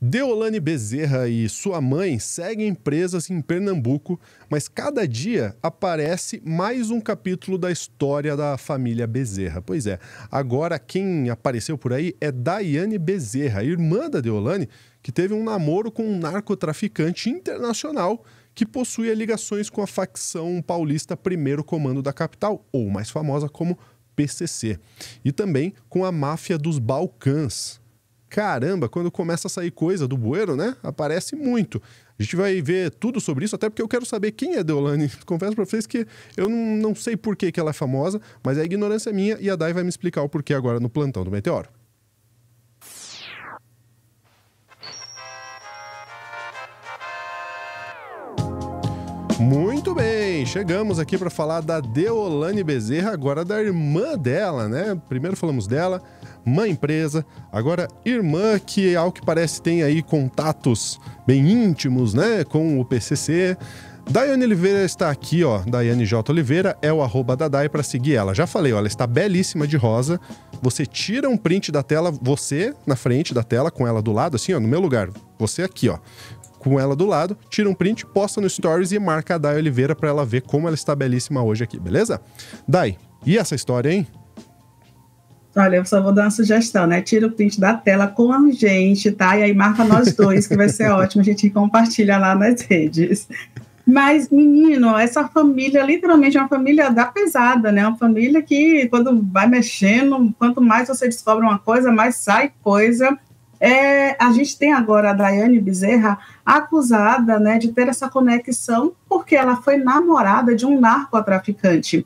Deolane Bezerra e sua mãe seguem presas em Pernambuco, mas cada dia aparece mais um capítulo da história da família Bezerra. Pois é, agora quem apareceu por aí é Daiane Bezerra, irmã da Deolane, que teve um namoro com um narcotraficante internacional que possuía ligações com a facção paulista Primeiro Comando da Capital, ou mais famosa como PCC, e também com a máfia dos Balcãs. Caramba, quando começa a sair coisa do bueiro, né? Aparece muito. A gente vai ver tudo sobre isso, até porque eu quero saber quem é Deolane. Confesso pra vocês que eu não sei por que ela é famosa, mas a ignorância é minha e a Dai vai me explicar o porquê agora no Plantão do Meteoro. Muito bem, chegamos aqui para falar da Deolane Bezerra, agora da irmã dela, né? Primeiro falamos dela, mãe presa, agora irmã que, ao que parece, tem aí contatos bem íntimos, né, com o PCC. Daiane Oliveira está aqui, ó, Daiane J. Oliveira, é o @ da Dai para seguir ela. Já falei, ó, ela está belíssima de rosa. Você tira um print da tela, você na frente da tela, com ela do lado, assim, ó, no meu lugar. Você aqui, ó, com ela do lado, tira um print, posta no Stories e marca a Dai Oliveira para ela ver como ela está belíssima hoje aqui, beleza? Dai, e essa história, hein? Olha, eu só vou dar uma sugestão, né? Tira o print da tela com a gente, tá? E aí marca nós dois, que vai ser ótimo, a gente compartilha lá nas redes. Mas, menino, essa família literalmente é uma família da pesada, né? Uma família que, quando vai mexendo, quanto mais você descobre uma coisa, mais sai coisa. A gente tem agora a Daiane Bezerra acusada, né, de ter essa conexão porque ela foi namorada de um narcotraficante.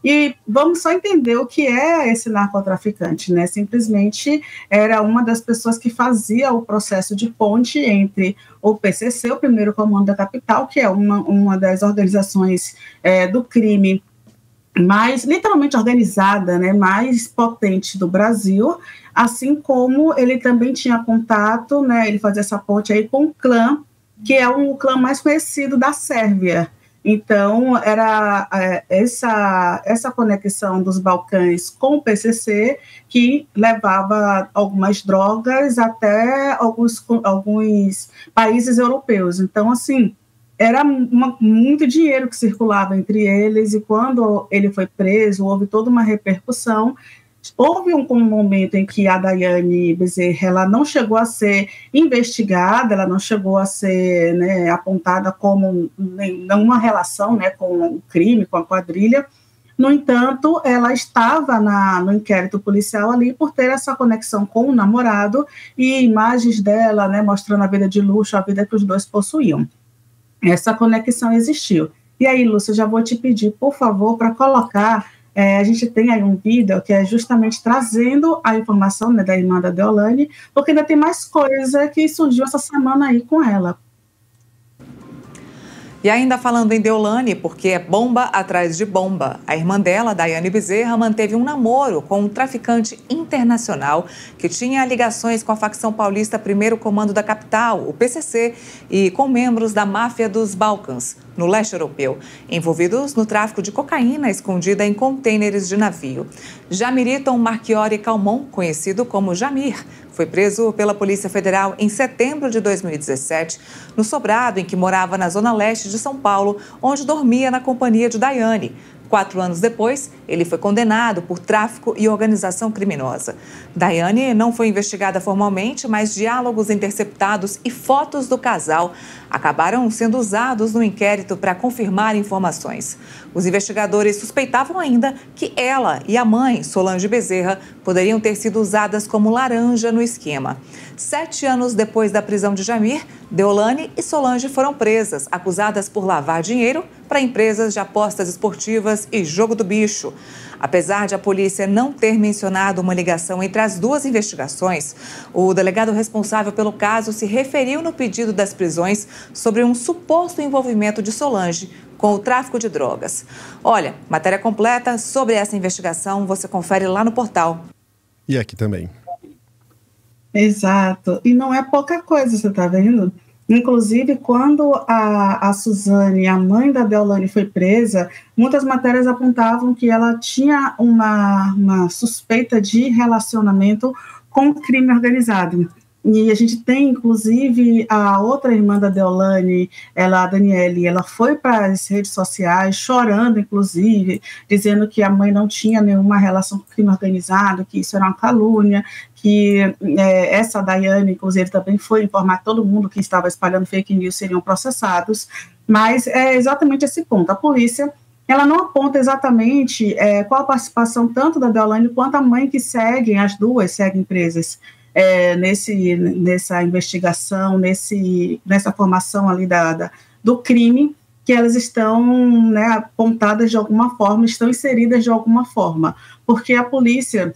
E vamos só entender o que é esse narcotraficante, né? Simplesmente era uma das pessoas que fazia o processo de ponte entre o PCC, o Primeiro Comando da Capital, que é uma das organizações do crime mais literalmente organizada, né, mais potente do Brasil, assim como ele também tinha contato, né, ele fazia essa ponte aí com o clã, que é o clã mais conhecido da Sérvia. Então, era essa conexão dos Balcãs com o PCC que levava algumas drogas até alguns países europeus. Então, assim, era muito dinheiro que circulava entre eles, e quando ele foi preso, houve toda uma repercussão. Houve um momento em que a Daiane Bezerra ela não chegou a ser investigada, ela não chegou a ser, né, apontada como nenhuma relação, né, com o crime, com a quadrilha. No entanto, ela estava no inquérito policial ali por ter essa conexão com o namorado e imagens dela, né, mostrando a vida de luxo, a vida que os dois possuíam. Essa conexão existiu. E aí, Lúcia, já vou te pedir, por favor, para colocar, a gente tem aí um vídeo que é justamente trazendo a informação, né, da irmã da Deolane, porque ainda tem mais coisa que surgiu essa semana aí com ela. E ainda falando em Deolane, porque é bomba atrás de bomba, a irmã dela, Daiane Bezerra, manteve um namoro com um traficante internacional que tinha ligações com a facção paulista Primeiro Comando da Capital, o PCC, e com membros da máfia dos Balcãs, no leste europeu, envolvidos no tráfico de cocaína escondida em contêineres de navio. Jamiriton Marchiori Calmon, conhecido como Jamir, foi preso pela Polícia Federal em setembro de 2017, no sobrado em que morava na zona leste de São Paulo, onde dormia na companhia de Daiane. 4 anos depois, ele foi condenado por tráfico e organização criminosa. Daiane não foi investigada formalmente, mas diálogos interceptados e fotos do casal acabaram sendo usados no inquérito para confirmar informações. Os investigadores suspeitavam ainda que ela e a mãe, Solange Bezerra, poderiam ter sido usadas como laranja no esquema. 7 anos depois da prisão de Jamir, Deolane e Solange foram presas, acusadas por lavar dinheiro para empresas de apostas esportivas e jogo do bicho. Apesar de a polícia não ter mencionado uma ligação entre as duas investigações, o delegado responsável pelo caso se referiu no pedido das prisões sobre um suposto envolvimento de Solange com o tráfico de drogas. Olha, matéria completa sobre essa investigação você confere lá no portal. E aqui também. Exato. E não é pouca coisa, você está vendo? Inclusive, quando a Suzane, a mãe da Deolane, foi presa, muitas matérias apontavam que ela tinha uma suspeita de relacionamento com crime organizado. E a gente tem, inclusive, a outra irmã da Deolane, a Daniele, ela foi para as redes sociais, chorando, inclusive, dizendo que a mãe não tinha nenhuma relação com o crime organizado, que isso era uma calúnia, que essa Daiane, inclusive, também foi informar todo mundo que estava espalhando fake news seriam processados, mas é exatamente esse ponto. A polícia, ela não aponta exatamente qual a participação tanto da Deolane quanto a mãe que seguem, as duas seguem presas, nessa investigação, nessa formação ali do crime, que elas estão, né, apontadas de alguma forma, estão inseridas de alguma forma, porque a polícia,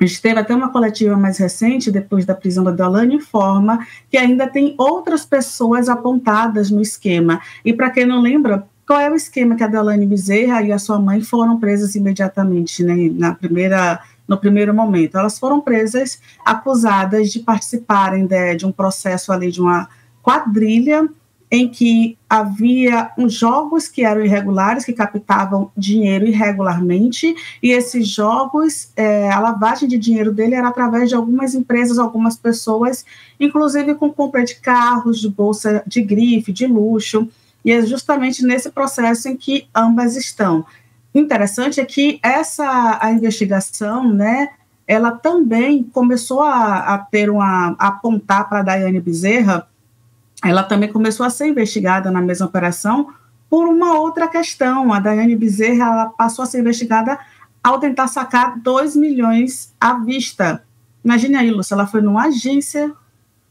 a gente teve até uma coletiva mais recente, depois da prisão da Deolane, informa que ainda tem outras pessoas apontadas no esquema, e para quem não lembra, qual é o esquema que a Deolane Bezerra e a sua mãe foram presas imediatamente, né, no primeiro momento? Elas foram presas, acusadas de participarem de um processo ali, de uma quadrilha, em que havia jogos que eram irregulares, que captavam dinheiro irregularmente, e esses jogos, a lavagem de dinheiro dele era através de algumas empresas, algumas pessoas, inclusive com compra de carros, de bolsa de grife, de luxo, e é justamente nesse processo em que ambas estão. Interessante é que a investigação, né, ela também começou a apontar para a Daiane Bezerra, ela também começou a ser investigada na mesma operação por uma outra questão. A Daiane Bezerra, ela passou a ser investigada ao tentar sacar 2 milhões à vista. Imagine aí, Lúcia, ela foi numa agência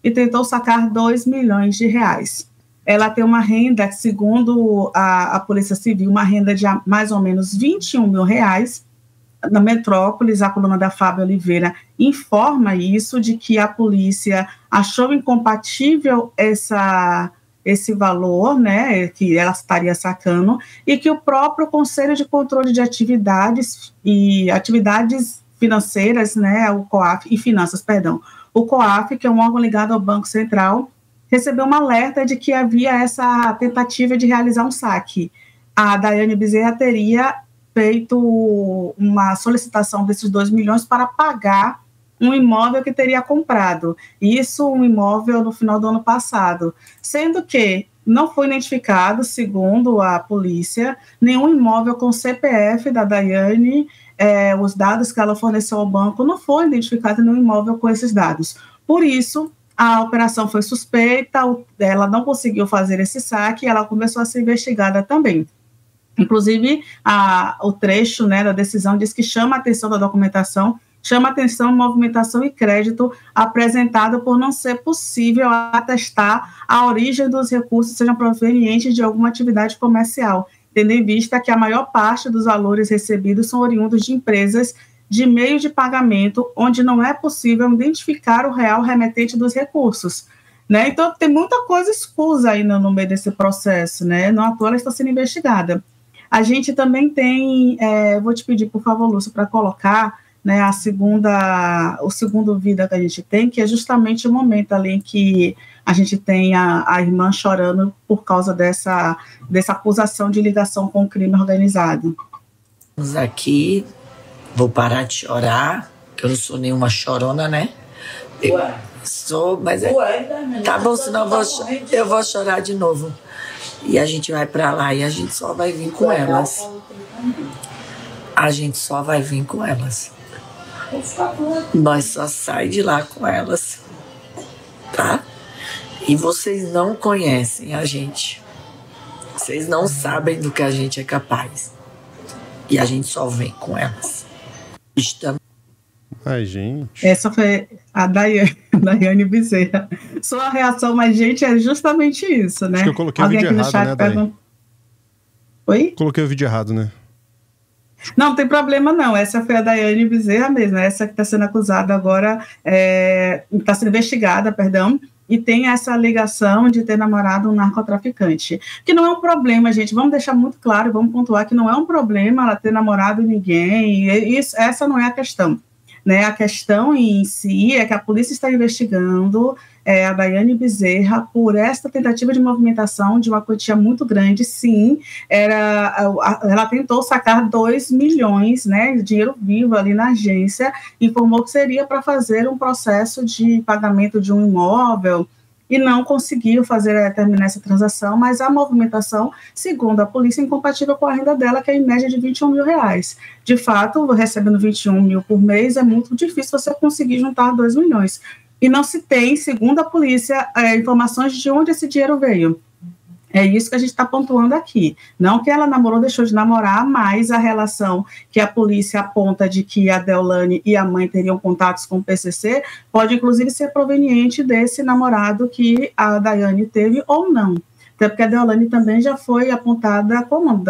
e tentou sacar 2 milhões de reais. Ela tem uma renda, segundo a Polícia Civil, uma renda de mais ou menos 21 mil reais. Na Metrópolis, a coluna da Fábio Oliveira informa isso, de que a polícia achou incompatível esse valor, né, que ela estaria sacando, e que o próprio Conselho de Controle de Atividades e Atividades Financeiras, né, o COAF, e Finanças, perdão, o COAF, que é um órgão ligado ao Banco Central, recebeu um alerta de que havia essa tentativa de realizar um saque. A Daiane Bezerra teria feito uma solicitação desses 2 milhões para pagar um imóvel que teria comprado. Isso, um imóvel no final do ano passado. Sendo que não foi identificado, segundo a polícia, nenhum imóvel com CPF da Daiane, os dados que ela forneceu ao banco, não foi identificado nenhum imóvel com esses dados. Por isso, a operação foi suspeita, ela não conseguiu fazer esse saque e ela começou a ser investigada também. Inclusive, o trecho, né, da decisão diz que chama a atenção da documentação, chama a atenção movimentação e crédito apresentado por não ser possível atestar a origem dos recursos sejam provenientes de alguma atividade comercial, tendo em vista que a maior parte dos valores recebidos são oriundos de empresas de meio de pagamento, onde não é possível identificar o real remetente dos recursos, né? Então, tem muita coisa escusa ainda no meio desse processo, né? Não à toa ela está sendo investigada. A gente também tem, vou te pedir, por favor, Lúcia, para colocar, né, o segundo vídeo que a gente tem, que é justamente o momento ali em que a gente tem a irmã chorando por causa dessa acusação de ligação com o crime organizado. Vamos aqui. Vou parar de chorar, que eu não sou nenhuma chorona, né? Sou, mas tá bom, senão eu vou chorar de novo. E a gente vai pra lá e a gente só vai vir com elas. A gente só vai vir com elas. Nós só sai de lá com elas. Tá? E vocês não conhecem a gente. Vocês não sabem do que a gente é capaz. E a gente só vem com elas. Estamos. Ai, gente. Essa foi a Daiane Bezerra. Sua reação, mas, gente, é justamente isso, né? Acho que eu coloquei o vídeo errado, né, Dai? Oi? Coloquei o vídeo errado, né? Não tem problema, não. Essa foi a Daiane Bezerra mesmo. Essa que está sendo acusada agora, está sendo investigada, perdão, e tem essa alegação de ter namorado um narcotraficante. Que não é um problema, gente. Vamos deixar muito claro, vamos pontuar que não é um problema ela ter namorado ninguém. Essa não é a questão. Né, a questão em si é que a polícia está investigando a Daiane Bezerra por esta tentativa de movimentação de uma quantia muito grande. Sim, ela tentou sacar 2 milhões, né, de dinheiro vivo ali na agência, informou que seria para fazer um processo de pagamento de um imóvel, e não conseguiu terminar essa transação, mas a movimentação, segundo a polícia, é incompatível com a renda dela, que é em média de R$21 mil. De fato, recebendo 21 mil por mês, é muito difícil você conseguir juntar 2 milhões. E não se tem, segundo a polícia, informações de onde esse dinheiro veio. É isso que a gente está pontuando aqui. Não que ela namorou, deixou de namorar, mas a relação que a polícia aponta de que a Deolane e a mãe teriam contatos com o PCC pode, inclusive, ser proveniente desse namorado que a Daiane teve ou não. Até porque a Deolane também já foi apontada como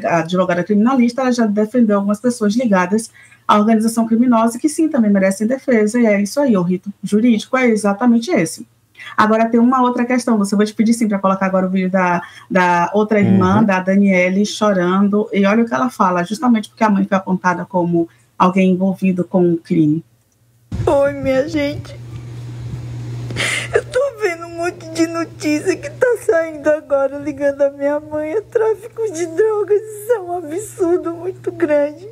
advogada criminalista, ela já defendeu algumas pessoas ligadas à organização criminosa que, sim, também merecem defesa, e é isso aí, o rito jurídico é exatamente esse. Agora tem uma outra questão, você vou te pedir sim para colocar agora o vídeo da outra irmã, da Daniele, chorando, e olha o que ela fala, justamente porque a mãe foi apontada como alguém envolvido com o crime. Oi, minha gente, eu tô vendo um monte de notícia que tá saindo agora ligando a minha mãe a tráfico de drogas, isso é um absurdo muito grande.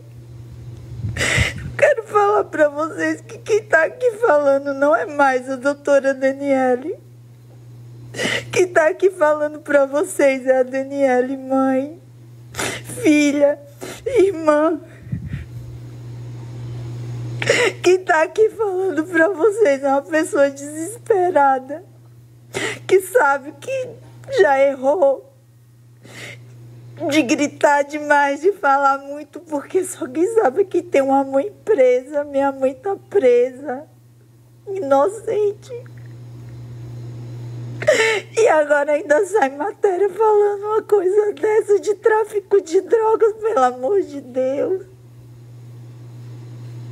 Quero falar pra vocês que quem tá aqui falando não é mais a doutora Daniele. Quem tá aqui falando pra vocês é a Daniele, mãe, filha, irmã. Quem tá aqui falando pra vocês é uma pessoa desesperada, que sabe que já errou, de gritar demais, de falar muito, porque só quem sabe que tem uma mãe presa. Minha mãe tá presa, inocente. E agora ainda sai matéria falando uma coisa dessa de tráfico de drogas, pelo amor de Deus.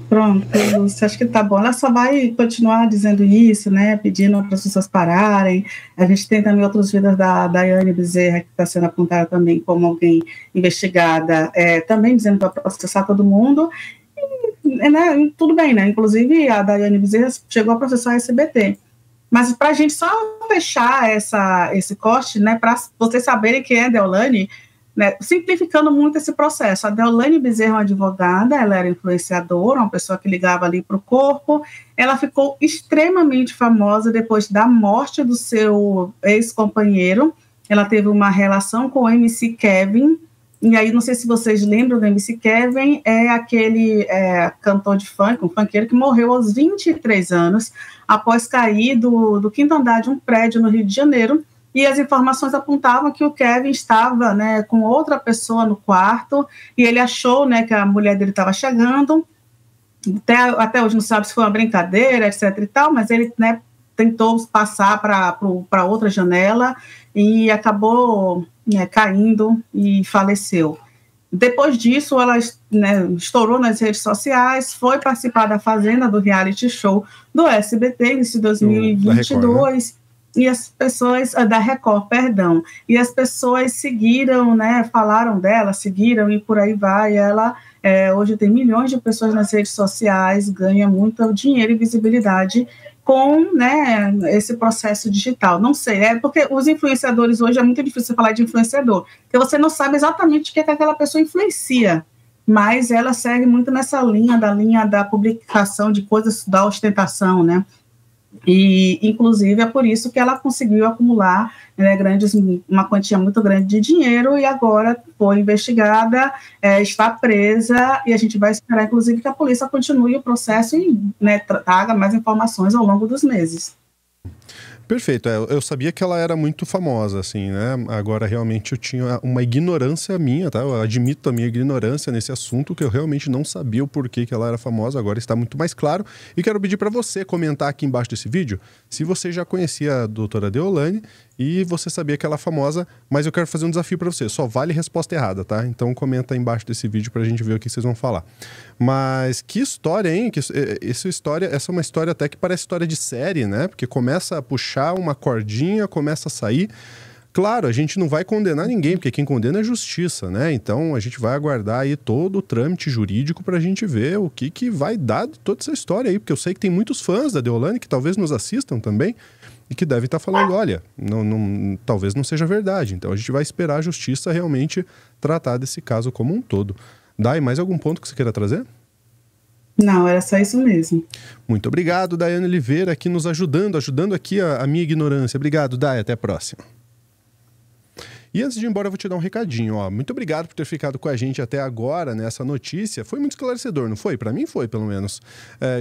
Pronto, Lúcia, acho que tá bom. Ela só vai continuar dizendo isso, né, pedindo para as pessoas pararem. A gente tem também outros vídeos da Daiane Bezerra, que está sendo apontada também como alguém investigada, também dizendo para processar todo mundo. E, né, tudo bem, né? Inclusive, a Daiane Bezerra chegou a processar a SBT. Mas para a gente só fechar esse corte, né, para vocês saberem quem é a Deolane, né, simplificando muito esse processo. A Deolane Bezerra é uma advogada, ela era influenciadora, uma pessoa que ligava ali para o corpo. Ela ficou extremamente famosa depois da morte do seu ex-companheiro. Ela teve uma relação com o MC Kevin, e aí não sei se vocês lembram do MC Kevin, é aquele cantor de funk, um funkeiro que morreu aos 23 anos, após cair do quinto andar de um prédio no Rio de Janeiro. E as informações apontavam que o Kevin estava, né, com outra pessoa no quarto, e ele achou, né, que a mulher dele estava chegando. Até hoje não sabe se foi uma brincadeira, etc. e tal, mas ele, né, tentou passar para outra janela e acabou, né, caindo e faleceu. Depois disso, ela, né, estourou nas redes sociais, foi participar da Fazenda, do reality show do SBT, nesse 2022. E as pessoas, da Record, perdão, e as pessoas seguiram, né, falaram dela, seguiram e por aí vai. Ela hoje tem milhões de pessoas nas redes sociais, ganha muito dinheiro e visibilidade com, né, esse processo digital. Não sei, porque os influenciadores hoje é muito difícil falar de influenciador, porque você não sabe exatamente o que aquela pessoa influencia, mas ela segue muito nessa linha da publicação de coisas da ostentação, né? E, inclusive, é por isso que ela conseguiu acumular, né, uma quantia muito grande de dinheiro e agora foi investigada, está presa, e a gente vai esperar, inclusive, que a polícia continue o processo e, né, traga mais informações ao longo dos meses. Perfeito, eu sabia que ela era muito famosa, assim, né? Agora, realmente, eu tinha uma ignorância minha, tá? Eu admito a minha ignorância nesse assunto, que eu realmente não sabia o porquê que ela era famosa, agora está muito mais claro. E quero pedir para você comentar aqui embaixo desse vídeo se você já conhecia a doutora Deolane e você sabia que ela é famosa, mas eu quero fazer um desafio para você, só vale resposta errada, tá? Então comenta aí embaixo desse vídeo pra gente ver o que vocês vão falar. Mas que história, hein? Essa é uma história até que parece história de série, né? Porque começa a puxar uma cordinha, começa a sair. Claro, a gente não vai condenar ninguém, porque quem condena é a justiça, né? Então a gente vai aguardar aí todo o trâmite jurídico pra gente ver o que vai dar de toda essa história aí, porque eu sei que tem muitos fãs da Deolane que talvez nos assistam também. e que devem estar falando, olha, talvez não seja verdade. Então a gente vai esperar a justiça realmente tratar desse caso como um todo. Dai, mais algum ponto que você queira trazer? Não, era só isso mesmo. Muito obrigado, Daiane Oliveira, aqui nos ajudando aqui a minha ignorância. Obrigado, Dai, até a próxima. E antes de ir embora, eu vou te dar um recadinho. Muito obrigado por ter ficado com a gente até agora nessa notícia. Foi muito esclarecedor, não foi? Para mim foi, pelo menos.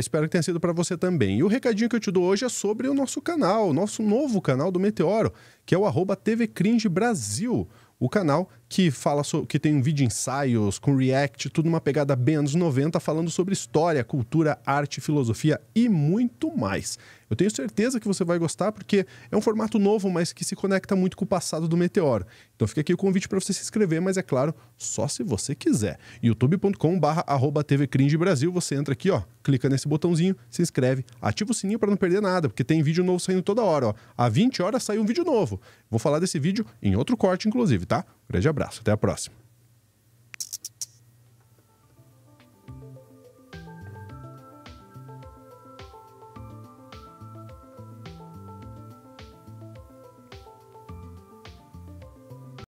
Espero que tenha sido para você também. E o recadinho que eu te dou hoje é sobre o nosso canal, o nosso novo canal do Meteoro, que é o @TV Cringe Brasil. O canal que fala que tem um vídeo ensaios com react, tudo numa pegada bem anos 90, falando sobre história, cultura, arte, filosofia e muito mais. Eu tenho certeza que você vai gostar porque é um formato novo, mas que se conecta muito com o passado do Meteoro. Então fica aqui o convite para você se inscrever, mas é claro, só se você quiser. youtube.com/@TV Cringe Brasil, você entra aqui, clica nesse botãozinho, se inscreve, ativa o sininho para não perder nada, porque tem vídeo novo saindo toda hora. Há 20 horas sai um vídeo novo. Vou falar desse vídeo em outro corte, inclusive, tá? Grande abraço, até a próxima.